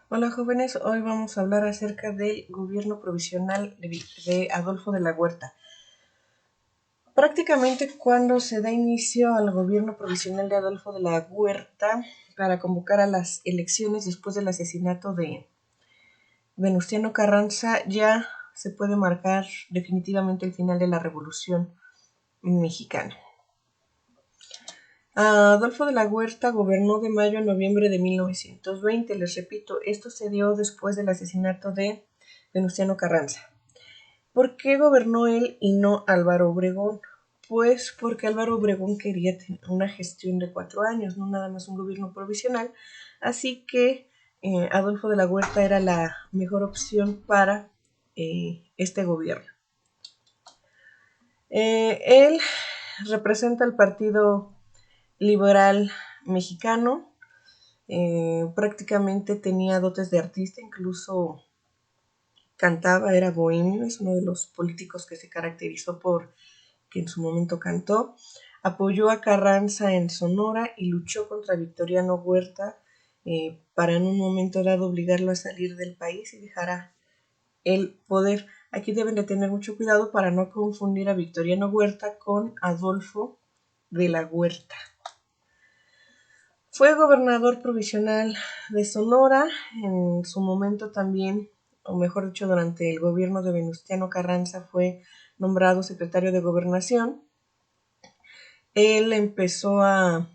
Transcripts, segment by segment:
Hola jóvenes, hoy vamos a hablar acerca del gobierno provisional de Adolfo de la Huerta. Prácticamente cuando se da inicio al gobierno provisional de Adolfo de la Huerta para convocar a las elecciones después del asesinato de Venustiano Carranza, ya se puede marcar definitivamente el final de la Revolución Mexicana. Adolfo de la Huerta gobernó de mayo a noviembre de 1920. Les repito, esto se dio después del asesinato de Venustiano Carranza. ¿Por qué gobernó él y no Álvaro Obregón? Pues porque Álvaro Obregón quería tener una gestión de 4 años, no nada más un gobierno provisional, así que Adolfo de la Huerta era la mejor opción para este gobierno. Él representa al Partido Liberal Mexicano, prácticamente tenía dotes de artista, incluso cantaba, era bohemio, es uno de los políticos que se caracterizó por que en su momento cantó. Apoyó a Carranza en Sonora y luchó contra Victoriano Huerta para en un momento dado obligarlo a salir del país y dejar el poder. Aquí deben de tener mucho cuidado para no confundir a Victoriano Huerta con Adolfo de la Huerta. Fue gobernador provisional de Sonora, en su momento también, o mejor dicho, durante el gobierno de Venustiano Carranza fue nombrado secretario de Gobernación. Él empezó a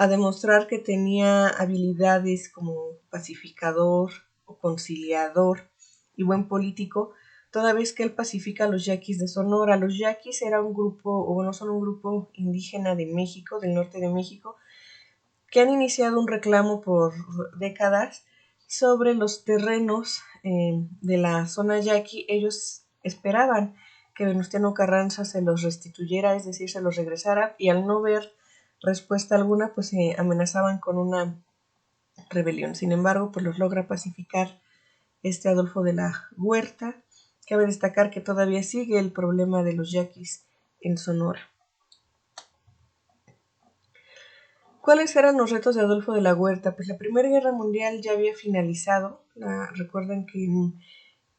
demostrar que tenía habilidades como pacificador o conciliador y buen político, toda vez que él pacifica a los yaquis de Sonora. Los yaquis era un grupo, o bueno, son un grupo indígena de México, del norte de México, que han iniciado un reclamo por décadas sobre los terrenos de la zona yaqui. Ellos esperaban que Venustiano Carranza se los restituyera, es decir, se los regresara, y al no ver respuesta alguna, pues se amenazaban con una rebelión. Sin embargo, pues los logra pacificar este Adolfo de la Huerta. Cabe destacar que todavía sigue el problema de los yaquis en Sonora. ¿Cuáles eran los retos de Adolfo de la Huerta? Pues la Primera Guerra Mundial ya había finalizado. Recuerden que en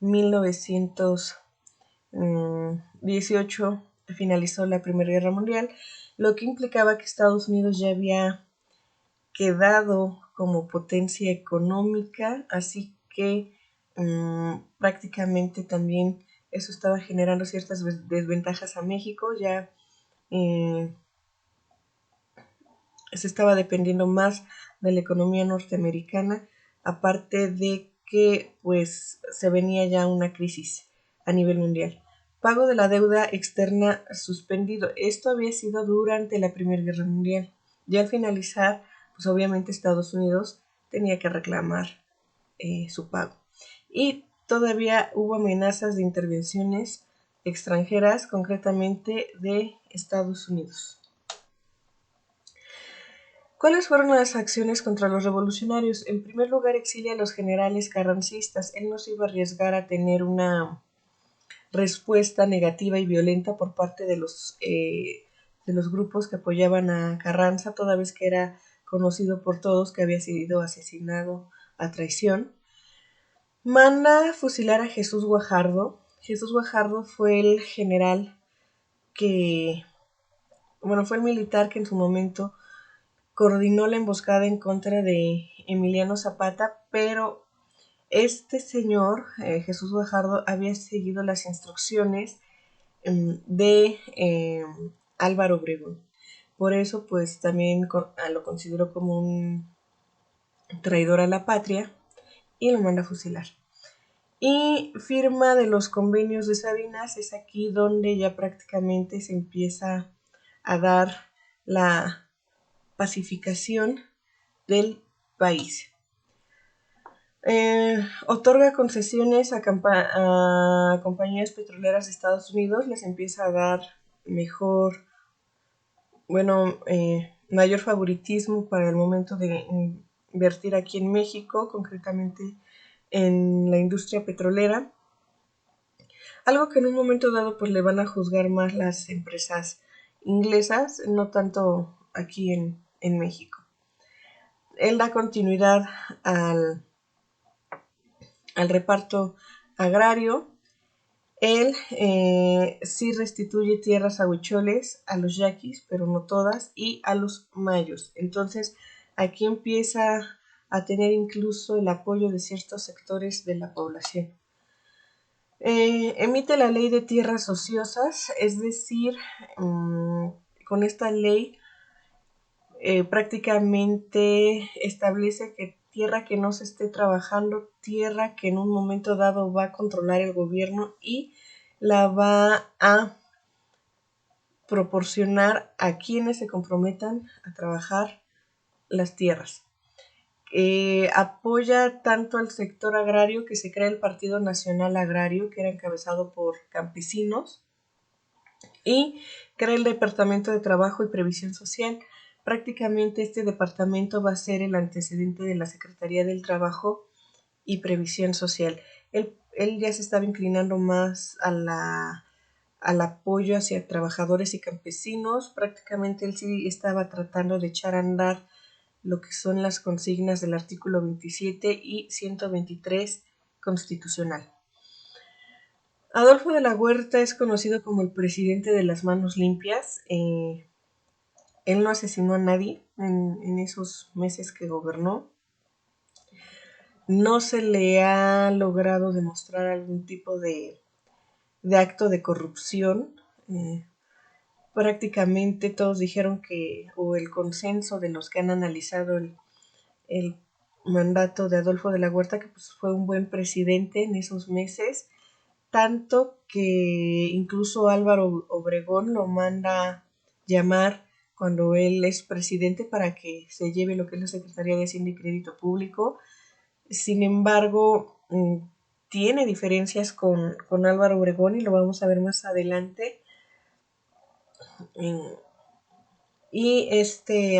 1918 finalizó la Primera Guerra Mundial, lo que implicaba que Estados Unidos ya había quedado como potencia económica, así que prácticamente también eso estaba generando ciertas desventajas a México. Ya se estaba dependiendo más de la economía norteamericana, aparte de que pues se venía ya una crisis a nivel mundial. Pago de la deuda externa suspendido. Esto había sido durante la Primera Guerra Mundial. Ya al finalizar, pues obviamente Estados Unidos tenía que reclamar su pago. Y todavía hubo amenazas de intervenciones extranjeras, concretamente de Estados Unidos. ¿Cuáles fueron las acciones contra los revolucionarios? En primer lugar, exilia a los generales carrancistas. Él no se iba a arriesgar a tener una respuesta negativa y violenta por parte de los grupos que apoyaban a Carranza, toda vez que era conocido por todos que había sido asesinado a traición. Manda fusilar a Jesús Guajardo. Jesús Guajardo fue el general que, bueno, fue el militar que en su momento coordinó la emboscada en contra de Emiliano Zapata, pero este señor, Jesús Guajardo, había seguido las instrucciones de Álvaro Obregón. Por eso, pues también lo consideró como un traidor a la patria y lo manda a fusilar. Y firma de los convenios de Sabinas. Es aquí donde ya prácticamente se empieza a dar la pacificación del país. Otorga concesiones a compañías petroleras de Estados Unidos, les empieza a dar mayor favoritismo para el momento de invertir aquí en México, concretamente en la industria petrolera, algo que en un momento dado pues le van a juzgar más las empresas inglesas, no tanto aquí en México. Él da continuidad al al reparto agrario. Él sí restituye tierras a huicholes, a los yaquis, pero no todas, y a los mayos. Entonces, aquí empieza a tener incluso el apoyo de ciertos sectores de la población. Emite la ley de tierras ociosas, es decir, con esta ley prácticamente establece que tierra que no se esté trabajando, tierra que en un momento dado va a controlar el gobierno y la va a proporcionar a quienes se comprometan a trabajar las tierras. Apoya tanto al sector agrario que se crea el Partido Nacional Agrario, que era encabezado por campesinos, y crea el Departamento de Trabajo y Previsión Social. Prácticamente este departamento va a ser el antecedente de la Secretaría del Trabajo y Previsión Social. Él ya se estaba inclinando más al apoyo hacia trabajadores y campesinos. Prácticamente él sí estaba tratando de echar a andar lo que son las consignas del artículo 27 y 123 constitucional. Adolfo de la Huerta es conocido como el presidente de las manos limpias. Él no asesinó a nadie en esos meses que gobernó. No se le ha logrado demostrar algún tipo de acto de corrupción. Prácticamente todos dijeron que, o el consenso de los que han analizado el mandato de Adolfo de la Huerta, que pues fue un buen presidente en esos meses, tanto que incluso Álvaro Obregón lo manda llamar cuando él es presidente para que se lleve lo que es la Secretaría de Hacienda y Crédito Público. Sin embargo, tiene diferencias con Álvaro Obregón y lo vamos a ver más adelante. Y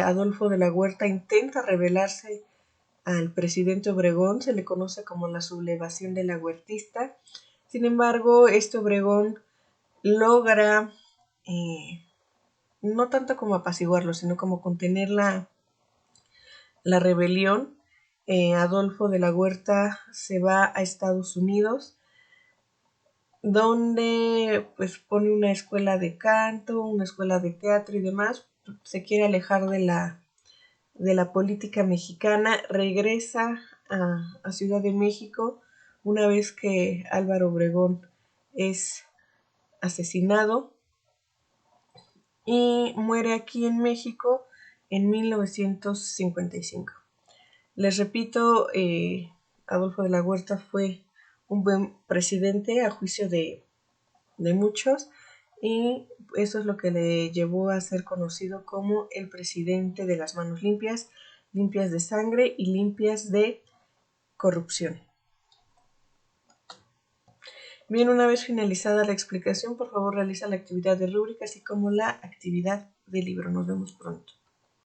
Adolfo de la Huerta intenta rebelarse al presidente Obregón, se le conoce como la sublevación de la huertista. Sin embargo, Obregón logra no tanto como apaciguarlo, sino como contener la rebelión. Adolfo de la Huerta se va a Estados Unidos, donde pues pone una escuela de canto, una escuela de teatro y demás. Se quiere alejar de la política mexicana, regresa a Ciudad de México una vez que Álvaro Obregón es asesinado y muere aquí en México en 1955. Les repito, Adolfo de la Huerta fue un buen presidente a juicio de muchos y eso es lo que le llevó a ser conocido como el presidente de las manos limpias, limpias de sangre y limpias de corrupción. Bien, una vez finalizada la explicación, por favor realiza la actividad de rúbrica así como la actividad de libro. Nos vemos pronto.